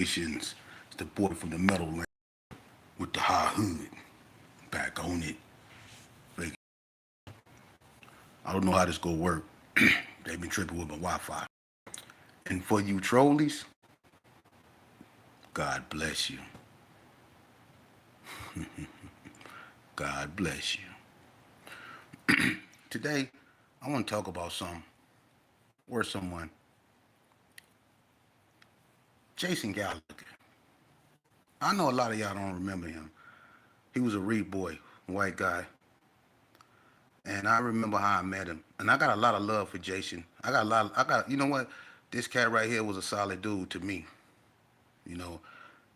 It's the boy from the Meadowland with the high hood. Back on it. Like, I don't know how this gonna work. They've been tripping with my Wi-Fi. And for you trolleys, God bless you. God bless you. Today, I want to talk about something or someone. Jason Gallagher. I know a lot of y'all don't remember him. He was a Reed boy, white guy. And I remember how I met him. And I got a lot of love for Jason. You know what? This cat right here was a solid dude to me, you know.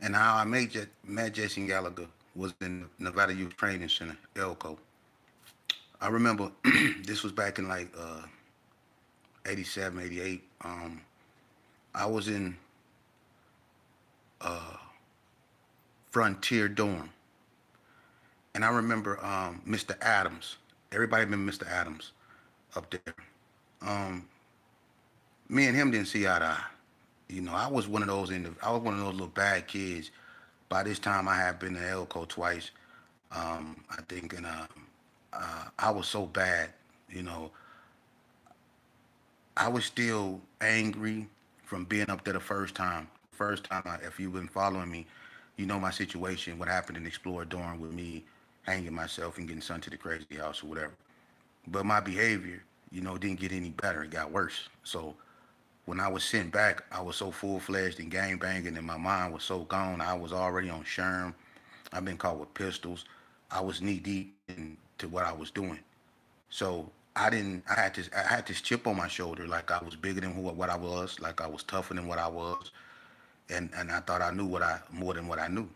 And how I met Jason Gallagher was in Nevada Youth Training Center, Elko. I remember this was back in like 87, 88. I was in Frontier Dorm. And I remember Mr. Adams. Everybody remember Mr. Adams up there. Um, Me and him didn't see eye to eye. You know, I was one of those little bad kids. By this time, I had been to Elko twice. I think, and I was so bad. You know, I was still angry from being up there the first time. First time, if you've been following me, you know my situation. What happened in Explorer Dorm with me hanging myself and getting sent to the crazy house or whatever. But my behavior, didn't get any better. It got worse. So when I was sent back, I was so full fledged and gang banging, and my mind was so gone. I was already on Sherm. I've been caught with pistols. I was knee deep into what I was doing. So I didn't. I had this chip on my shoulder, like I was bigger than what I was, like I was tougher than what I was, and I thought I knew what I more than what I knew.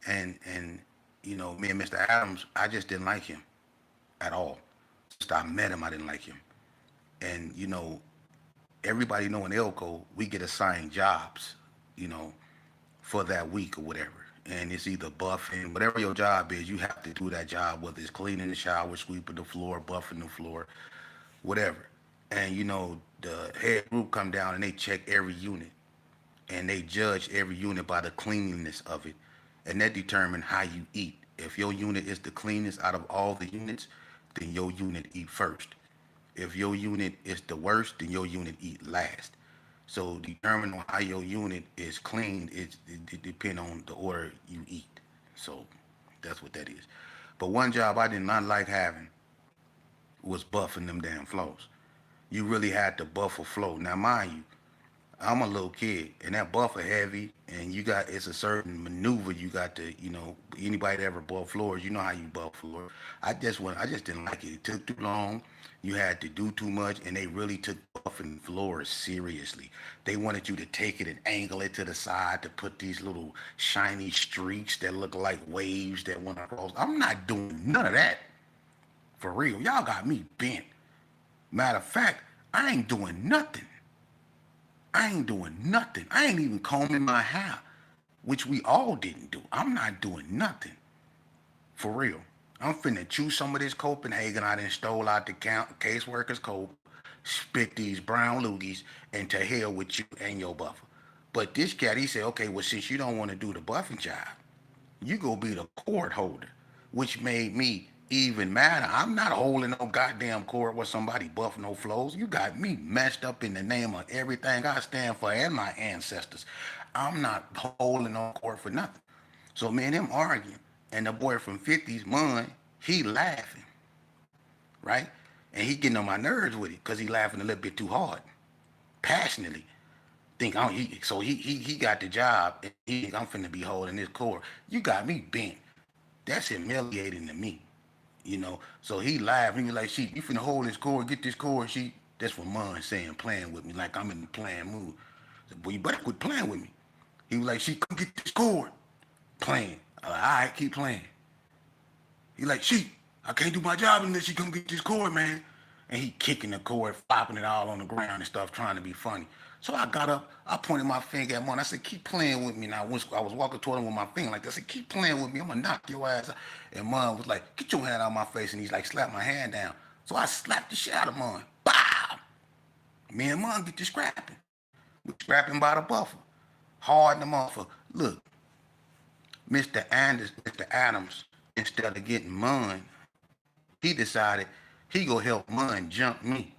And me and Mr. Adams, I just didn't like him at all. Since I met him, I didn't like him. And everybody know in Elko, we get assigned jobs, you know, for that week or whatever. And it's either buffing, whatever your job is, you have to do that job, whether it's cleaning the shower, sweeping the floor, buffing the floor, whatever. And the head group come down and they check every unit and they judge every unit by the cleanliness of it. And that determine how you eat. If your unit is the cleanest out of all the units, then your unit eat first. If your unit is the worst, then your unit eat last. So determining on how your unit is cleaned, it depend on the order you eat. So that's what that is. But one job I did not like having was buffing them damn flows. You really had to buff a flow. Now mind you, I'm a little kid, and that buffer heavy, and it's a certain maneuver you got to, anybody that ever buff floors, you know how you buff floors. I just didn't like it. It took too long. You had to do too much, and they really took buffing floors seriously. They wanted you to take it and angle it to the side to put these little shiny streaks that look like waves that went across. I'm not doing none of that. For real. Y'all got me bent. Matter of fact, I ain't doing nothing. I ain't doing nothing. I ain't even combing my hair, which we all didn't do. I'm not doing nothing. For real. I'm finna chew some of this Copenhagen I done stole out the caseworker's coat, spit these brown loogies, and to hell with you and your buffer. But this cat, he said, okay, well, since you don't want to do the buffing job, you go be the cord holder, which made me even madder. I'm not holding no goddamn cord where somebody buff no flows. You got me messed up in the name of everything I stand for and my ancestors. I'm not holding no cord for nothing. So me and him arguing, and the boy from 50's, Mun, he laughing, right? And he getting on my nerves with it because he laughing a little bit too hard, passionately. He got the job and he think I'm finna be holding this cord. You got me bent. That's humiliating to me, So he laughed. He was like, "She, you finna hold this cord, get this cord." She, that's what Mon saying, playing with me, like I'm in the playing mood. I said, "Boy, you better quit playing with me." He was like, "She, come get this cord." Playing. I like, all right, keep playing. He like, "She, I can't do my job unless she come get this cord, man." And he kicking the cord, flopping it all on the ground and stuff, trying to be funny. So I got up, I pointed my finger at Mon. I said, "Keep playing with me." Now, I was walking toward him with my finger like that. I said, "Keep playing with me. I'm gonna knock your ass out." And Mon was like, "Get your hand out of my face." And he's like, slap my hand down. So I slapped the shit out of Mon. Bow! Me and Mon get to scrapping. We scrapping by the buffer. Hard in the motherfucker. Look, Mr. Adams, instead of getting Mun, he decided he go help Mun jump me.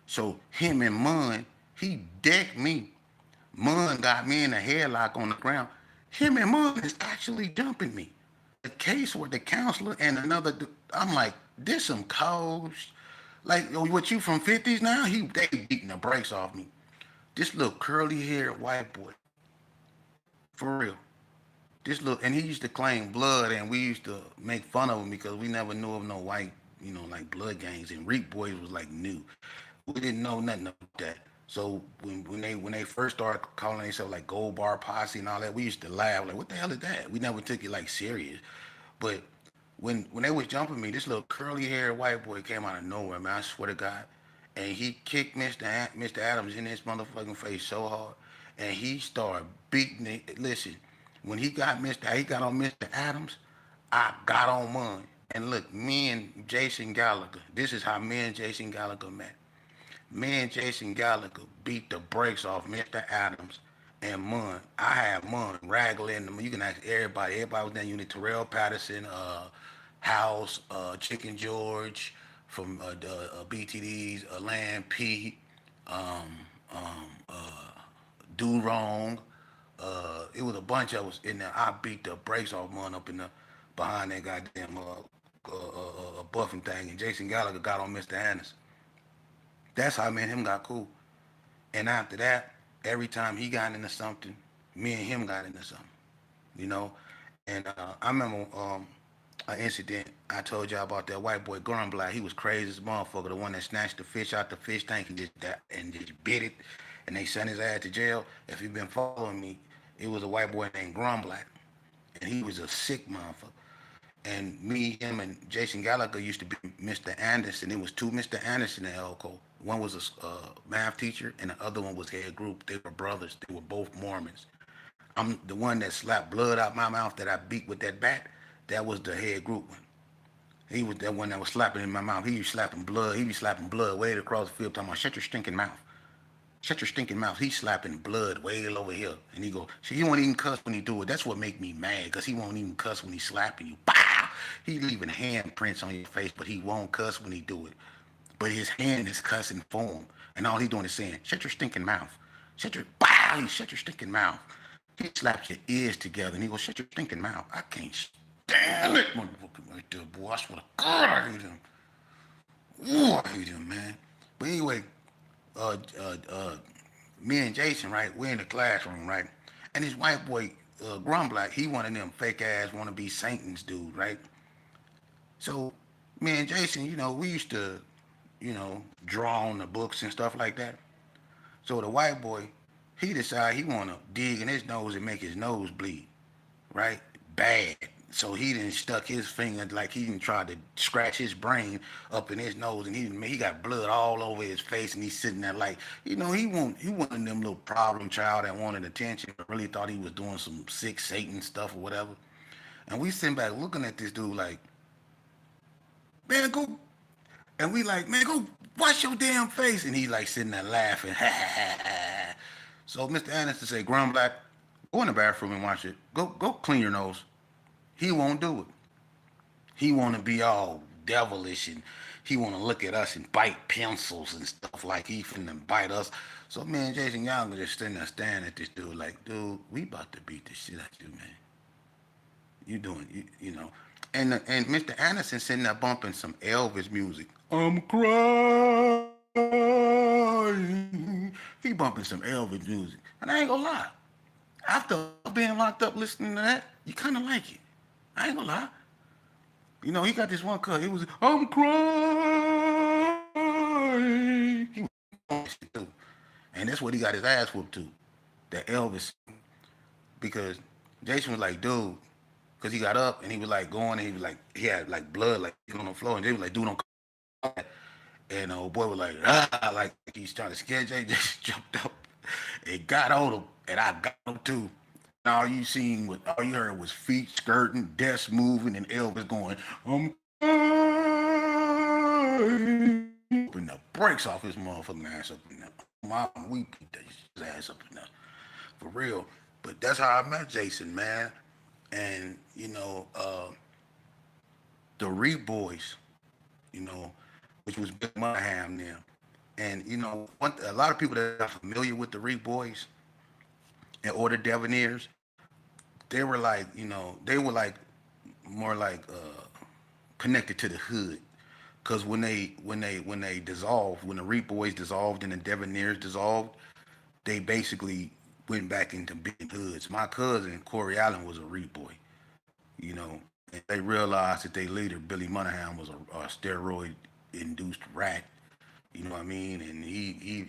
So him and Mun, he decked me. Mun got me in a headlock on the ground. Him and Mun is actually jumping me. The case with the counselor and another, I'm like, this some cold, like what you from 50s now? They beating the brakes off me. This little curly haired white boy, for real. This little, and he used to claim blood, and we used to make fun of him because we never knew of no white, like blood gangs. And Reap Boys was like new. We didn't know nothing about that. So when they first started calling themselves like Gold Bar Posse and all that, we used to laugh like, what the hell is that? We never took it like serious. But when they was jumping me, this little curly haired white boy came out of nowhere, man. I swear to God, and he kicked Mr. Adams in his motherfucking face so hard, and he started beating it. Listen, when he got on Mr. Adams, I got on mine. And look, me and Jason Gallagher, this is how me and Jason Gallagher met. Me and Jason Gallagher beat the brakes off Mr. Adams and Mun. I had Mun, Raglan. You can ask everybody. Everybody was there. You need Terrell Patterson, House, Chicken George from BTD's, Land P, um, um, Do Wrong. It was a bunch of us in there. I beat the brakes off Mun up in the behind that goddamn buffing thing, and Jason Gallagher got on Mr. Anderson. That's how me and him got cool. And after that, every time he got into something, me and him got into something, you know. And I remember an incident I told y'all about that white boy Grumblack. He was crazy as a motherfucker, the one that snatched the fish out the fish tank and just bit it, and they sent his ass to jail. If you've been following me, it was a white boy named Grumblack, and he was a sick motherfucker. And me, him, and Jason Gallagher used to be Mr. Anderson. It was two Mr. Anderson in Elko. One was a math teacher, and the other one was head group. They were brothers. They were both Mormons. I'm the one that slapped blood out my mouth that I beat with that bat. That was the head group one. He was that one that was slapping in my mouth. He was slapping blood. He was slapping blood way across the field, talking about shut your stinking mouth. Shut your stinking mouth. He's slapping blood way over here. And he go, see, he won't even cuss when he do it. That's what make me mad, because he won't even cuss when he's slapping you. Bow! He leaving handprints on your face, but he won't cuss when he do it. But his hand is cussing for him. And all he doing is saying, shut your stinking mouth. Bow! He shut your stinking mouth. He slaps your ears together, and he goes, shut your stinking mouth. I can't stand it, motherfucker right there, boy. I swear to God, I hate him. Ooh, I hate him, man. But anyway, uh, uh, uh, me and Jason, right? We're in the classroom, right? And this white boy, Grumblack, he one of them fake ass wanna be Satan's dude, right? So me and Jason, we used to, draw on the books and stuff like that. So the white boy, he decided he wanna dig in his nose and make his nose bleed, right? Bad. So he didn't stuck his finger like he didn't try to scratch his brain up in his nose, and he got blood all over his face, and he's sitting there like, he wanted them little problem child that wanted attention, but really thought he was doing some sick Satan stuff or whatever. And we sitting back looking at this dude like, man, go, and we like, man, go wash your damn face, and he like sitting there laughing. So Mr. Anderson said, Grumblack, go in the bathroom and wash it. Go clean your nose. He won't do it. He want to be all devilish, and he want to look at us and bite pencils and stuff like he finna bite us. So me and Jason Young just sitting there staring at this dude like, dude, we about to beat the shit out you, man. You doing, you know. And Mr. Anderson sitting there bumping some Elvis music. I'm crying. He bumping some Elvis music. And I ain't gonna lie. After being locked up listening to that, you kind of like it. I ain't gonna lie. He got this one cut. It was I'm crying. He was doing that shit too, and that's what he got his ass whooped to. That Elvis, because Jason was like, dude, because he got up and he was like going, and he was like, he had like blood like on the floor, and they was like, dude, don't come back. And old boy was like, like he's trying to scare Jay. Just jumped up and got on him, and I got him too. And all you heard was feet skirting, desks moving, and Elvis going, and the brakes off his motherfucking ass up in there. We beat his ass up in there for real. But that's how I met Jason, man. And the Reed Boys, you know, which was Bill Munham now. And a lot of people that are familiar with the Reed Boys and or the Devoneers, they were like, they were like more like connected to the hood. Cause when they dissolved, when the Reed Boys dissolved and the Devoneers dissolved, they basically went back into being hoods. My cousin Corey Allen was a Reed Boy, and they realized that their leader Billy Monahan was a steroid induced rat. You know what I mean? And he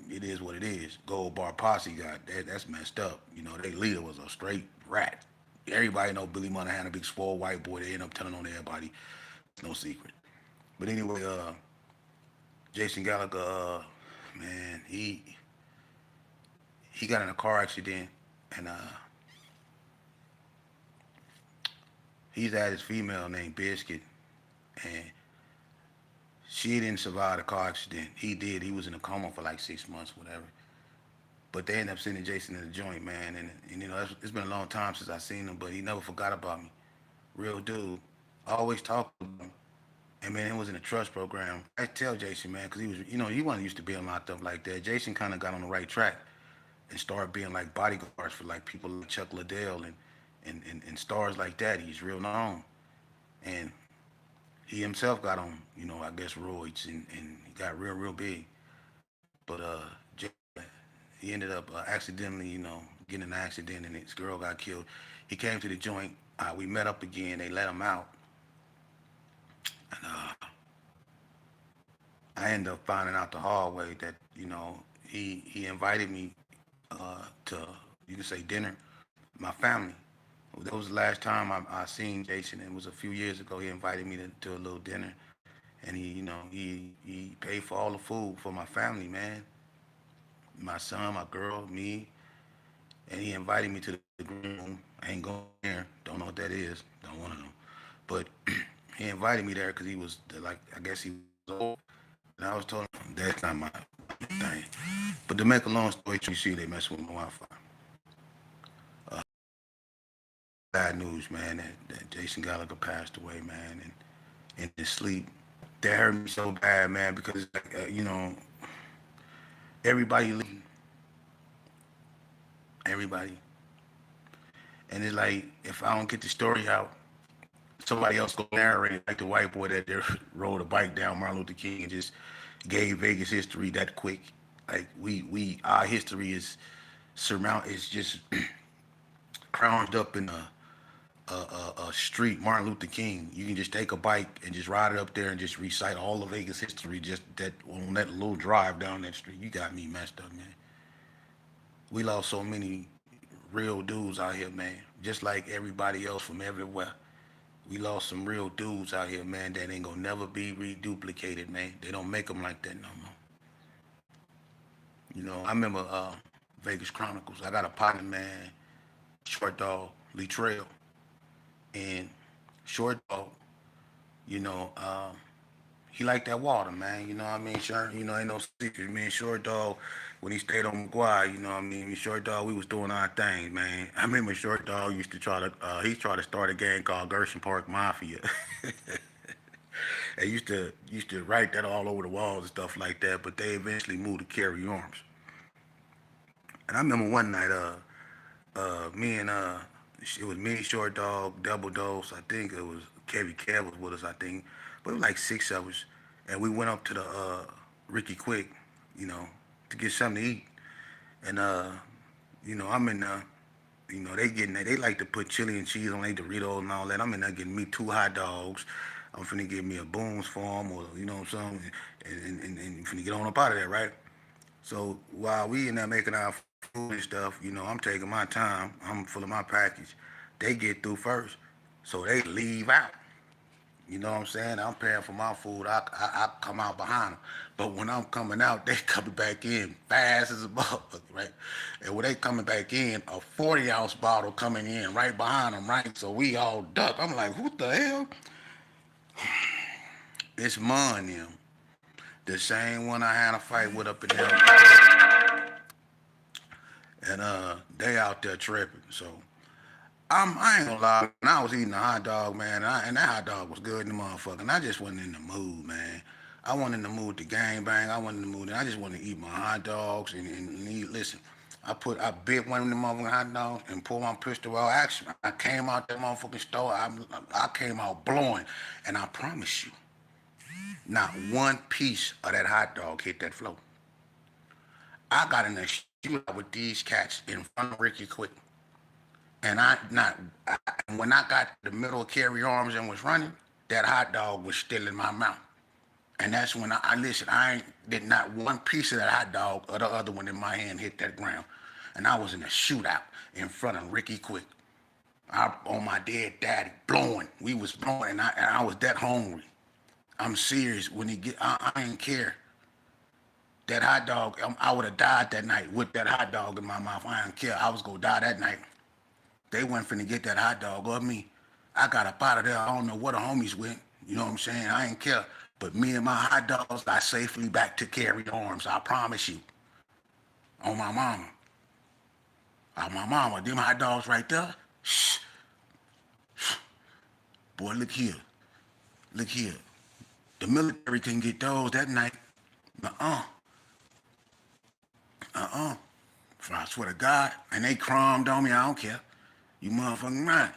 it is what it is. Gold Bar Posse got that. That's messed up. Their leader was a straight rat. Everybody know Billy Monahan, a big spoiled white boy. They end up telling on everybody. It's no secret. But anyway, Jason Gallagher, man, he got in a car accident, and he's had his female named Biscuit, and she didn't survive the car accident. He did. He was in a coma for like 6 months, whatever. But they ended up sending Jason in the joint, man. And it's been a long time since I seen him, but he never forgot about me. Real dude. I always talked to him. And man, it was in a trust program. I tell Jason, man, because he was, he wasn't used to being locked up like that. Jason kind of got on the right track and started being like bodyguards for like people like Chuck Liddell and stars like that. He's real known. And he himself got on, I guess roids and he got real big. But he ended up accidentally, getting in an accident and his girl got killed. He came to the joint. We met up again. They let him out. And I ended up finding out the hard way that, he invited me to, you can say, dinner. My family. That was the last time I seen Jason. It was a few years ago. He invited me to a little dinner, and he paid for all the food for my family, man. My son, my girl, me, and he invited me to the green room. I ain't going there. Don't know what that is. Don't want to know. But he invited me there because he was like, I guess he was old. And I was told him that's not my thing. But to make a long story short, you see, they messing with my Wi-Fi. Bad news, man. That Jason Gallagher passed away, man, and in his sleep. That hurt me so bad, man, because everybody leaving, everybody, and it's like if I don't get the story out, somebody else go narrate it, like the white boy that there rode a bike down Martin Luther King and just gave Vegas history that quick. Like our history is just crowned up in a street, Martin Luther King. You can just take a bike and just ride it up there and just recite all of Vegas history just that on that little drive down that street. You got me messed up, man. We lost so many real dudes out here, man. Just like everybody else from everywhere. We lost some real dudes out here, man, that ain't gonna never be reduplicated, man. They don't make them like that no more. I remember Vegas Chronicles. I got a partner, man, Short Dog, Lee Trail. And Short Dog, you know, um, he liked that water, man. You know what I mean? Sure, ain't no secret, man. Short Dog, when he stayed on McGuire, you know what I mean? Short Dog, we was doing our thing, man. I remember Short Dog used to he tried to start a gang called Gershon Park Mafia. They used to write that all over the walls and stuff like that, but they eventually moved to Carry Arms. And I remember one night, me and it was me, Short Dog, Double Dose. I think it was Kevy Kev was with us. I think, but it was like six of us, and we went up to the Ricky Quick, you know, to get something to eat. And I'm in they like to put chili and cheese on their Doritos and all that. I'm in there getting me two hot dogs. I'm finna get me a Boone's Farm or something, and finna get on up out of there, right? So while we in there making our food and stuff, I'm taking my time. I'm full of my package. They get through first, so they leave out. You know what I'm saying? I'm paying for my food. I come out behind them. But when I'm coming out, they coming back in fast as a motherfucker, right? And when they coming back in, a 40-ounce bottle coming in right behind them, right? So we all duck. I'm like, what the hell? It's Mon them. The same one I had a fight with up in there. and they out there tripping. So I ain't gonna lie, man. I was eating a hot dog, man, and that hot dog was good in the motherfucker. And I just wasn't in the mood, man. I wasn't in the mood to gang bang. I wasn't in the mood. I just wanted to eat my hot dogs and eat. Listen, I bit one of the motherfucking hot dogs and pulled my pistol out. Actually, I came out that motherfucking store. I came out blowing, and I promise you, not one piece of that hot dog hit that floor. I got in a shootout with these cats in front of Ricky Quick. And when I got to the middle of Carry Arms and was running, that hot dog was still in my mouth. And that's when I listen, I ain't did not one piece of that hot dog or the other one in my hand hit that ground. And I was in a shootout in front of Ricky Quick. On my dead daddy, blowing. We was blowing, and I was that hungry. I'm serious. When he get, I ain't care. That hot dog, I would have died that night with that hot dog in my mouth. I didn't care. I was gonna die that night. They wasn't finna get that hot dog or me. I got up out of there. I don't know where the homies went. You know what I'm saying? I ain't care. But me and my hot dogs got safely back to Carry Arms. I promise you. On my mama. On my mama. Them hot dogs right there. Shh. Boy, look here. Look here. The military can get those that night. Uh-uh. Uh-uh. I swear to God. And they crumbed on me. I don't care. You motherfucking right.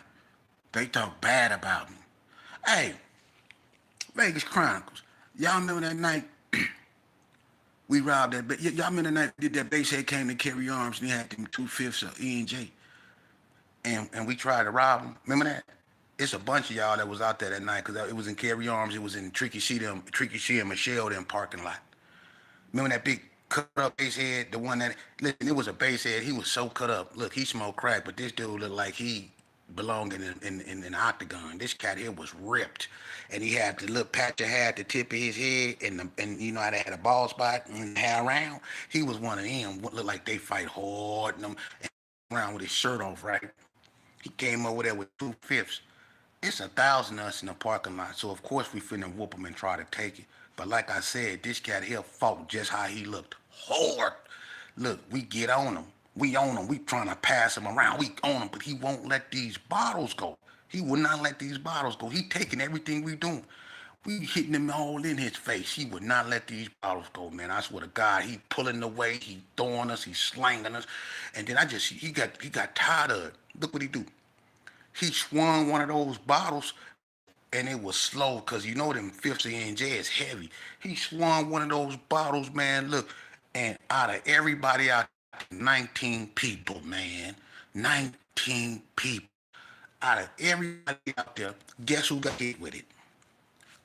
They talk bad about me. Hey, Vegas Chronicles. Y'all remember that night we robbed that? Y'all remember that night did that basehead came to Carry Arms and he had them 2/5 of E&J, and we tried to rob him. Remember that? It's a bunch of y'all that was out there that night because it was in Carry Arms. It was in Tricky C and Michelle them parking lot. Remember that big cut up base head, the one that listen, it was a base head. He was so cut up. Look, he smoked crack, but this dude looked like he belonged in an octagon. This cat here was ripped, and he had the little patch of hair at the tip of his head, and you know how they had a bald spot and hair around. He was one of them. What looked like they fight hard and around with his shirt off, right? He came over there with 2/5. It's 1,000 of us in the parking lot, so of course we finna whoop him and try to take it. But like I said, this cat here fought just how he looked. Hard. Look, we get on him. We on him. We trying to pass him around. We on him, but he won't let these bottles go. He will not let these bottles go. He taking everything we doing. We hitting him all in his face. He would not let these bottles go, man. I swear to God, he pulling away, he throwing us, he slanging us, and then he got tired of it. Look what he do. He swung one of those bottles and it was slow because you know them 50 NJ is heavy. He swung one of those bottles, man. Look, and out of everybody out there, 19 people, man. 19 people. Out of everybody out there, guess who got hit with it?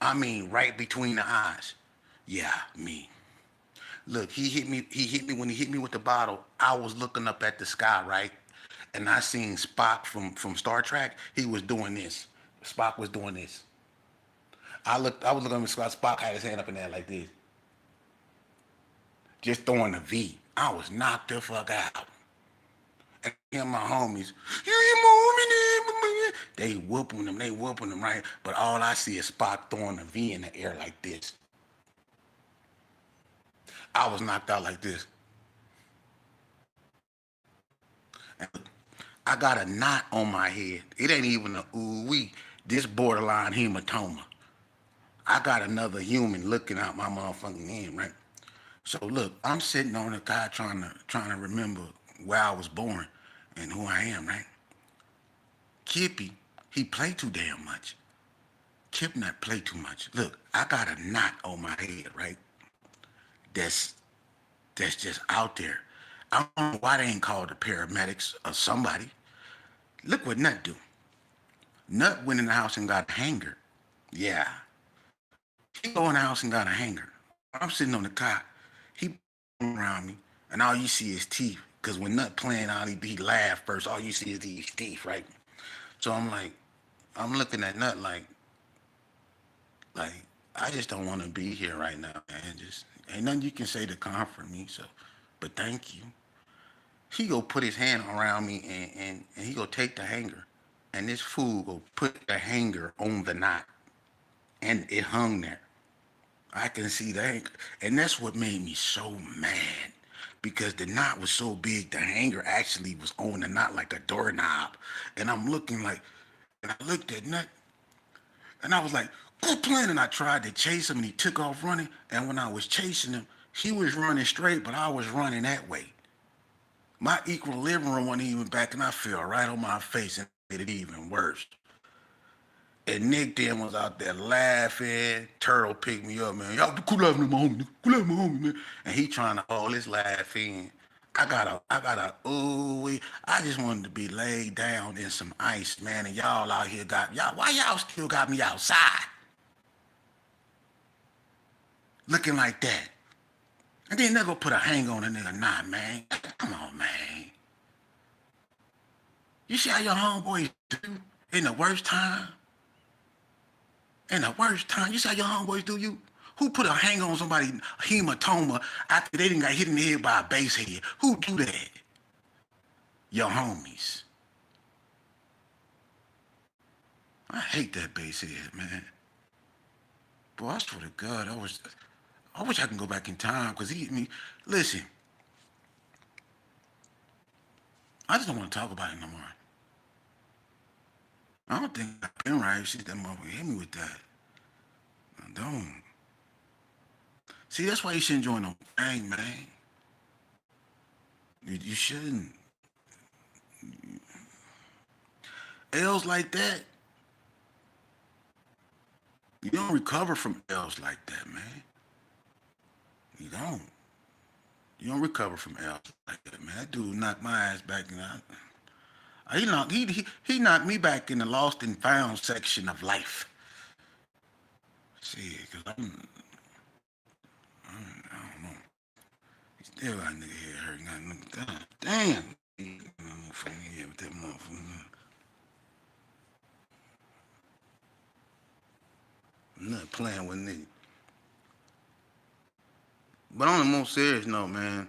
I mean, right between the eyes. Yeah, me. Look, he hit me when he hit me with the bottle. I was looking up at the sky, right? And I seen Spock from Star Trek. He was doing this. Spock was doing this. I was looking at Spock. Spock had his hand up in there like this, just throwing a V. I was knocked the fuck out. And him, my homies, they whooping them, right? But all I see is Spock throwing a V in the air like this. I was knocked out like this. And I got a knot on my head. It ain't even a ooh wee. This borderline hematoma. I got another human looking out my motherfucking hand, right? So look, I'm sitting on the guy trying to remember where I was born and who I am, right? Kippy, he play too damn much. Kip not play too much. Look, I got a knot on my head, right? That's that's just out there. I don't know why they ain't called the paramedics or somebody. Look what Nut do. Nut went in the house and got a hanger. Yeah. He go in the house and got a hanger. I'm sitting on the cot. He around me, and all you see is teeth. Cause when Nut playing, he laugh first. All you see is these teeth, right? So I'm like, I'm looking at Nut like I just don't want to be here right now, man. Just ain't nothing you can say to comfort me. So, but thank you. He go put his hand around me and he go take the hanger, and this fool go put the hanger on the knot, and it hung there. I can see that, and that's what made me so mad, because the knot was so big, the hanger actually was on the knot like a doorknob. And I'm looking like, and I looked at Nut, and I was like, good plan. And I tried to chase him, and he took off running. And when I was chasing him, he was running straight, but I was running that way. My equilibrium wasn't even back, and I fell right on my face and made it even worse. And Nick then was out there laughing. Turtle picked me up, man. Y'all cool laughing at my homie, nigga. Cool laughing at my homie, man. And he trying to hold his laugh in. Ooh, I just wanted to be laid down in some ice, man. And y'all out here why y'all still got me outside looking like that? And then they go put a hang on a nigga, nah, man. Come on, man. You see how your homeboys do in the worst time? In the worst time, you see how your homeboys do you? Who put a hang on somebody hematoma after they didn't got hit in the head by a base head? Who do that? Your homies. I hate that base head, man. Boy, I swear to God, I wish I can go back in time, because listen, I just don't want to talk about it no more. I don't think I've been right since that motherfucker hit me with that. I don't. See, that's why you shouldn't join no gang, man. You shouldn't. L's like that, you don't recover from L's like that, man. You don't. You don't recover from L's like that, man. That dude knocked my ass back in he knocked me back in the lost and found section of life. See, cause I don't know. He still got a nigga head hurt. God damn. Yeah, with that motherfucker. I'm not playing with niggas. But on the most serious note, man,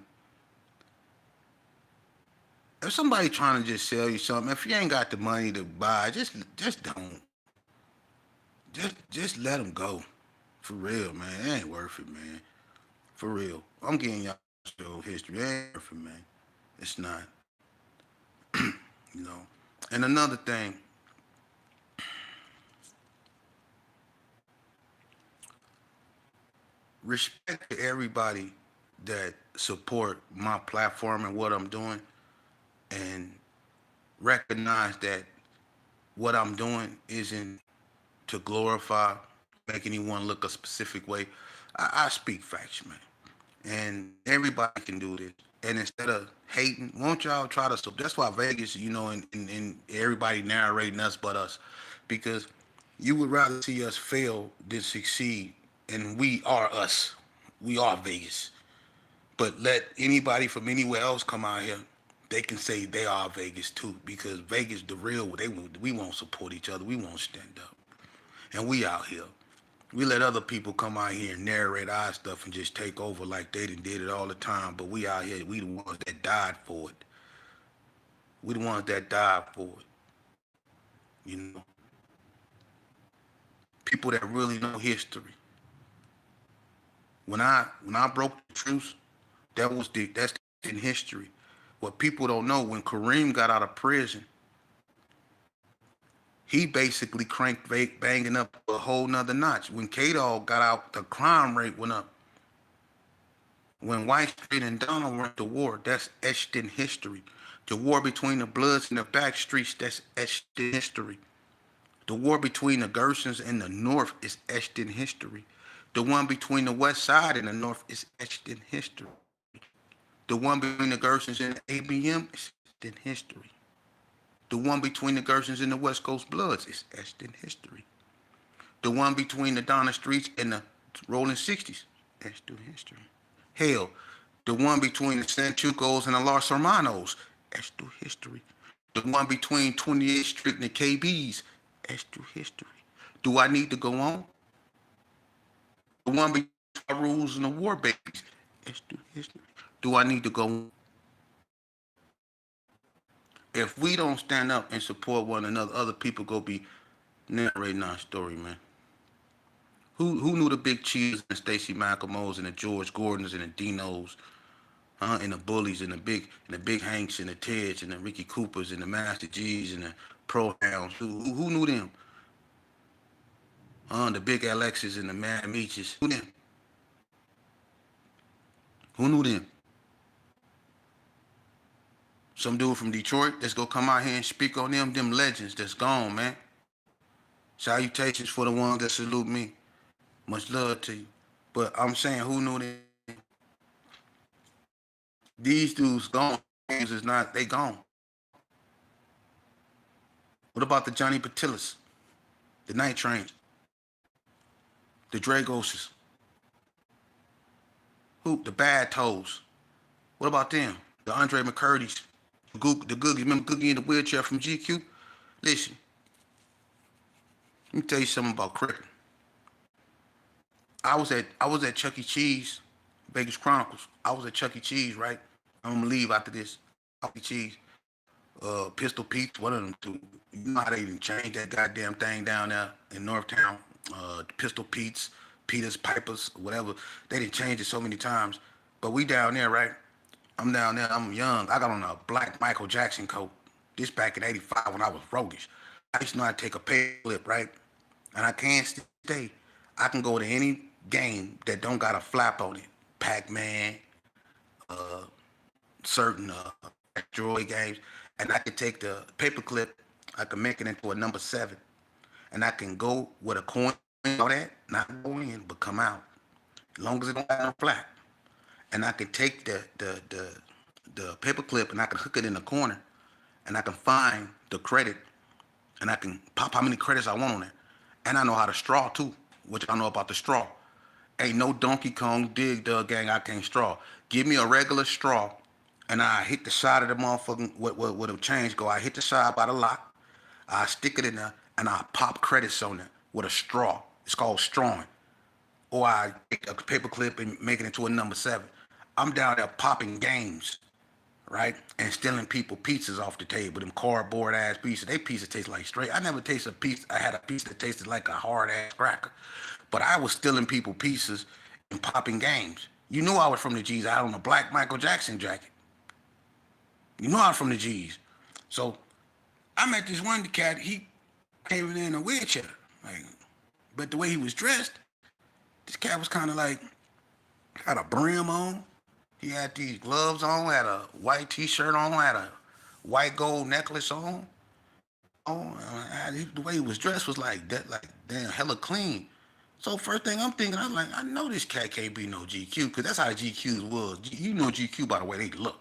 if somebody trying to just sell you something, if you ain't got the money to buy, just don't. Just let them go. For real, man. It ain't worth it, man. For real. I'm getting y'all show history. It ain't worth it, man. It's not. You know. And another thing, respect to everybody that support my platform and what I'm doing, and recognize that what I'm doing isn't to glorify, make anyone look a specific way. I speak facts, man. And everybody can do this. And instead of hating, won't y'all try to? So that's why Vegas, and everybody narrating us but us, because you would rather see us fail than succeed, and we are us. We are Vegas. But let anybody from anywhere else come out here, they can say they are Vegas too, because Vegas the real. We won't support each other. We won't stand up, and we out here. We let other people come out here and narrate our stuff and just take over like they did it all the time. But we out here, we the ones that died for it. We the ones that died for it. You know, people that really know history. When I broke the truce, that's in history. What people don't know, when Kareem got out of prison, he basically cranked banging up a whole nother notch. When K-Dog got out, the crime rate went up. When White Street and Donald went to war, that's etched in history. The war between the Bloods and the Backstreets, that's etched in history. The war between the Gersons and the North is etched in history. The one between the West Side and the North is etched in history. The one between the Gersons and the ABM is etched in history. The one between the Gersons and the West Coast Bloods is etched in history. The one between the Donna Streets and the Rolling 60s, etched in history. Hell, the one between the Sanchucos and the Los Hermanos, etched through history. The one between 28th Street and the KBs, etched through history. Do I need to go on? The one between the Rules and the War Babies, etched through history. Do I need to go on? If we don't stand up and support one another, other people go be narrating our story, man. Who knew the Big Cheese and the Stacey McElmos and the George Gordons and the Dinos And the bullies and the big Hanks and the Teds and the Ricky Coopers and the Master G's and the Pro Hounds. Who knew them? The big Alexis and the Mad Meeches. Who them? Who knew them? Some dude from Detroit that's gonna come out here and speak on them legends that's gone, man. Salutations for the ones that salute me. Much love to you. But I'm saying, who knew them? These dudes gone. Is not, they gone. What about the Johnny Patillas, the Night Trains, the Dragoses, who, the Bad Toes? What about them? The Andre McCurdy's, the Googie. Remember Googie in the wheelchair from GQ? Listen, let me tell you something about cricket. I was at Chuck E. Cheese, Vegas Chronicles. I was at Chuck E. Cheese, right? I'm gonna leave after this. Chuck E. Cheese, Pistol Pete's, one of them two. You know how they even changed that goddamn thing down there in Northtown? Pistol Pete's, Peters, Pipers, whatever. They didn't change it so many times. But we down there, right? I'm down there. I'm young. I got on a black Michael Jackson coat. This back in '85 when I was roguish. I used to know how to take a pay clip, right? And I can't stay. I can go to any game that don't got a flap on it. Pac-Man, certain asteroid games, and I can take the paperclip, I can make it into a number 7, and I can go with a coin, all that, not go in, but come out, as long as it don't have no flap. And I can take the paperclip and I can hook it in the corner, and I can find the credit, and I can pop how many credits I want on it, and I know how to straw too, which I know about the straw. Ain't no Donkey Kong dig dug gang I can't straw. Give me a regular straw, and I hit the side of the motherfucking where the change go. I hit the side by the lock. I stick it in there, and I pop credits on it with a straw. It's called strawing. Or I take a paper clip and make it into a number 7. I'm down there popping games, right? And stealing people pizzas off the table, them cardboard ass pieces. They pizza taste like straight. I never tasted a piece. I had a piece that tasted like a hard ass cracker. But I was stealing people pieces and popping games. You knew I was from the G's. I had on a black Michael Jackson jacket. You know I was from the G's. So I met this one cat. He came in a wheelchair. Like, but the way he was dressed, this cat was kind of like, had a brim on. He had these gloves on, had a white t-shirt on, had a white gold necklace on. Oh, the way he was dressed was like that, like damn, hella clean. So first thing I'm thinking, I'm like, I know this cat can't be no GQ, because that's how the GQs was. You know GQ by the way they look.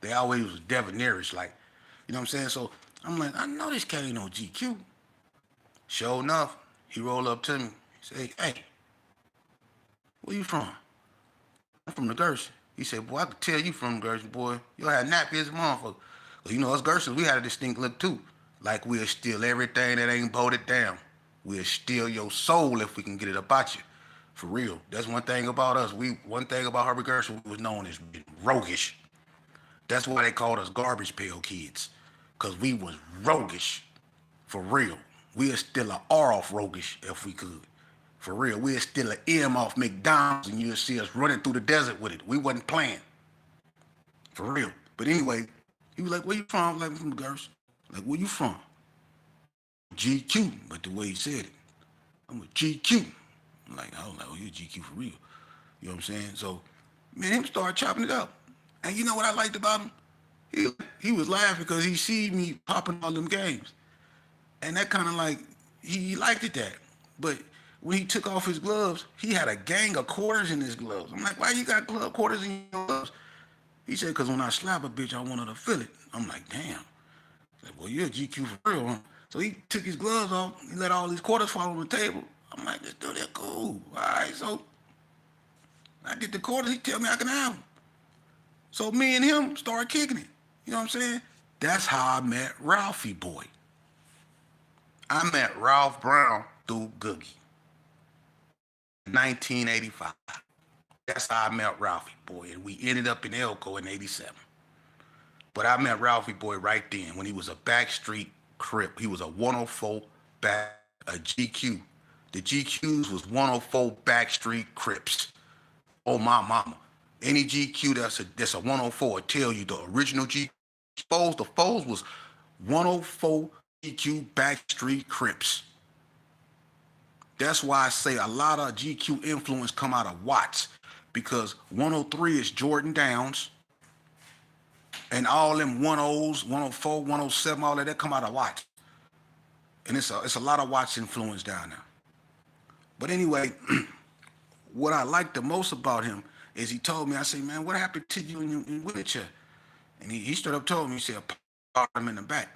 They always was debonairish, like, you know what I'm saying? So I'm like, I know this cat ain't no GQ. Sure enough, he rolled up to me. He said, hey, where you from? I'm from the Gerson. He said, boy, I could tell you from Gerson, boy. You had nappy as a motherfucker. Well, you know, us Gersons, we had a distinct look too. Like we'll steal everything that ain't bolted down. We'll steal your soul if we can get it about you. For real. That's one thing about us. One thing about Herbert Gerson, we was known as roguish. That's why they called us garbage pail kids. Cause we was roguish. For real. We'll steal an R off roguish if we could. For real. We'll steal an M off McDonald's and you'll see us running through the desert with it. We wasn't playing. For real. But anyway, he was like, where you from? I was like, I'm from the Gerson. Like, where you from? GQ, but the way he said it, I'm a GQ. I'm like, I was like, oh, you're GQ for real. You know what I'm saying? So, me and him started chopping it up. And you know what I liked about him? He was laughing because he see me popping all them games. And that kind of like, he liked it that. But when he took off his gloves, he had a gang of quarters in his gloves. I'm like, why you got quarters in your gloves? He said, because when I slap a bitch, I want her to feel it. I'm like, damn. Like, well, you're a GQ for real, huh? So he took his gloves off. He let all these quarters fall on the table. I'm like, this dude, they're cool. All right, so I get the quarters. He tell me I can have them. So me and him started kicking it. You know what I'm saying? That's how I met Ralphie Boy. I met Ralph Brown through Googie. 1985. That's how I met Ralphie Boy. And we ended up in Elko in 87. But I met Ralphie Boy right then when he was a backstreet Crip. He was a 104 a GQ. The GQs was 104 backstreet Crips. Oh, my mama. Any GQ that's a 104 will tell you the original G Foles, the Foles was 104 GQ Backstreet Crips. That's why I say a lot of GQ influence come out of Watts because 103 is Jordan Downs and all them 10s, 104, 107, all that come out of Watts. And it's a lot of Watts influence down there. But anyway, what I like the most about him is he told me, I say, man, what happened to you in wheelchair? And he straight up told me, he said, "Pop him in the back.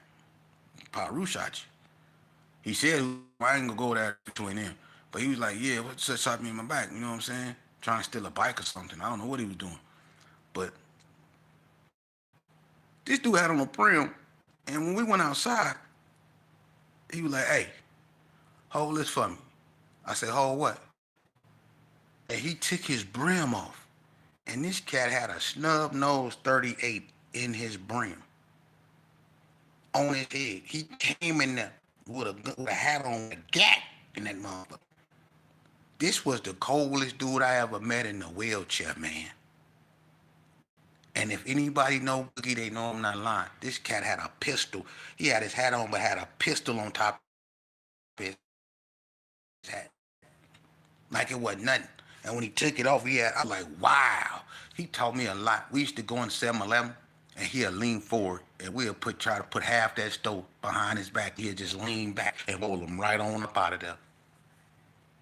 Paru shot you." He said, I ain't gonna go there between them. But he was like, yeah, what just shot me in my back? You know what I'm saying? Trying to steal a bike or something. I don't know what he was doing. But this dude had on a prim. And when we went outside, he was like, hey, hold this for me. I said, hold what? And he took his brim off. And this cat had a snub nose 38 in his brim on his head. He came in there with a hat on, a gat in that motherfucker. This was the coldest dude I ever met in a wheelchair, man. And if anybody know Boogie, they know I'm not lying. This cat had a pistol. He had his hat on, but had a pistol on top of his hat. Like it wasn't nothing. And when he took it off, I was like, wow. He taught me a lot. We used to go in 7-Eleven, and he'd lean forward, and try to put half that stove behind his back. He'd just lean back and roll him right on up out of there.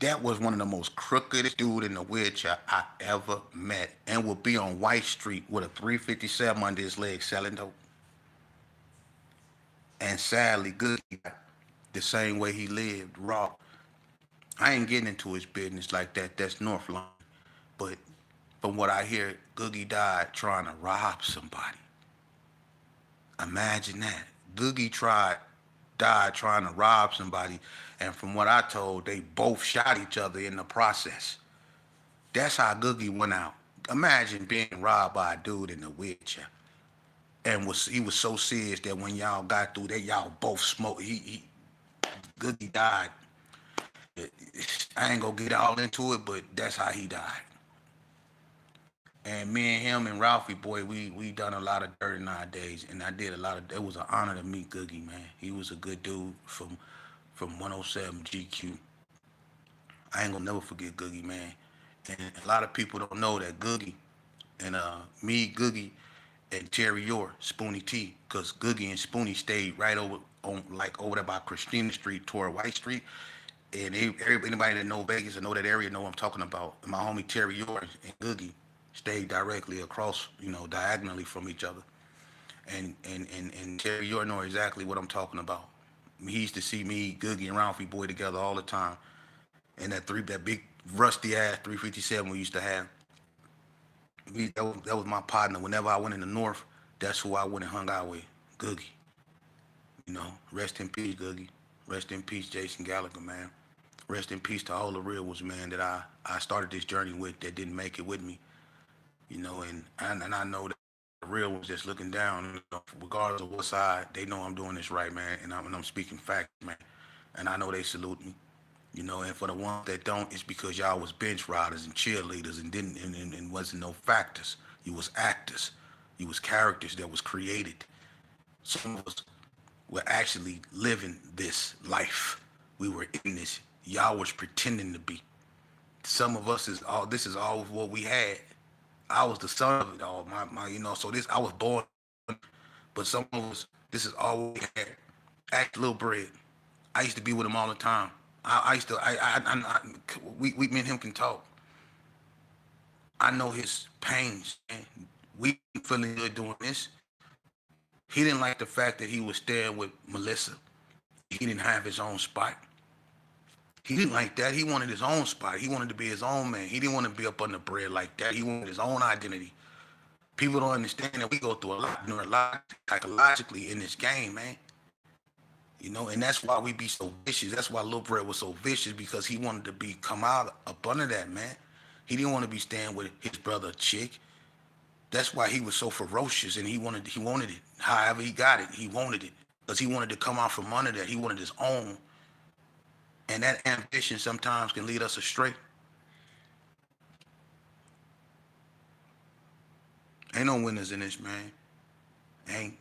That was one of the most crookedest dude in the wheelchair I ever met, and would be on White Street with a 357 under his leg selling dope. And sadly, good the same way he lived, raw. I ain't getting into his business like that. That's North Line. But from what I hear, Googie died trying to rob somebody. Imagine that. Googie died trying to rob somebody, and from what I told, they both shot each other in the process. That's how Googie went out. Imagine being robbed by a dude in a wheelchair, and he was so serious that when y'all got through, that y'all both smoked. Googie died. I ain't gonna get all into it, but that's how he died. And me and him and Ralphie, boy, we done a lot of dirt nowadays, and I did a lot of. It was an honor to meet Googie, man. He was a good dude from 107 GQ. I ain't gonna never forget Googie, man. And a lot of people don't know that Googie and me, Googie, and Terry Orr, Spoonie T, because Googie and Spoonie stayed right over there by Christina Street toward White Street. And anybody that know Vegas and know that area know what I'm talking about. My homie Terry Orr and Googie stayed directly across, diagonally from each other. And Terry Orr know exactly what I'm talking about. He used to see me, Googie, and Ralphie boy together all the time. And that big rusty ass 357 we used to have. That was my partner. Whenever I went in the north, that's who I went and hung out with. Googie. Rest in peace, Googie. Rest in peace, Jason Gallagher, man. Rest in peace to all the real ones, man, that I started this journey with that didn't make it with me. And I know that the real ones just looking down, regardless of what side, they know I'm doing this right, man, and I'm speaking facts, man. And I know they salute me. And for the ones that don't, it's because y'all was bench riders and cheerleaders and didn't and wasn't no factors. You was actors. You was characters that was created. Some of us were actually living this life. We were in this. Y'all was pretending to be. Some of us this is all what we had. I was the son of it all. So this I was born, but some of us, this is all we had. Act little bread. I used to be with him all the time. I used to, we, me and him can talk. I know his pains, and we feeling good doing this. He didn't like the fact that he was staying with Melissa. He didn't have his own spot. He didn't like that. He wanted his own spot. He wanted to be his own man. He didn't want to be up under bread like that. He wanted his own identity. People don't understand that we go through a lot psychologically in this game, man. And that's why we be so vicious. That's why Lil Brett was so vicious, because he wanted to come out up under that, man. He didn't want to be staying with his brother chick. That's why he was so ferocious, and he wanted it. However he got it, he wanted it. Because he wanted to come out from under that. He wanted his own. And that ambition sometimes can lead us astray. Ain't no winners in this, man. Ain't.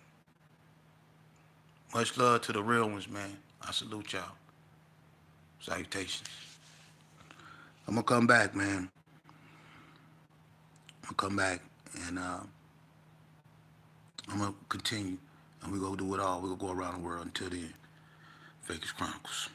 Much love to the real ones, man. I salute y'all. Salutations. I'm gonna come back, man. I'm gonna come back and I'm gonna continue and we gonna do it all. We're gonna go around the world until then. Fakers Chronicles.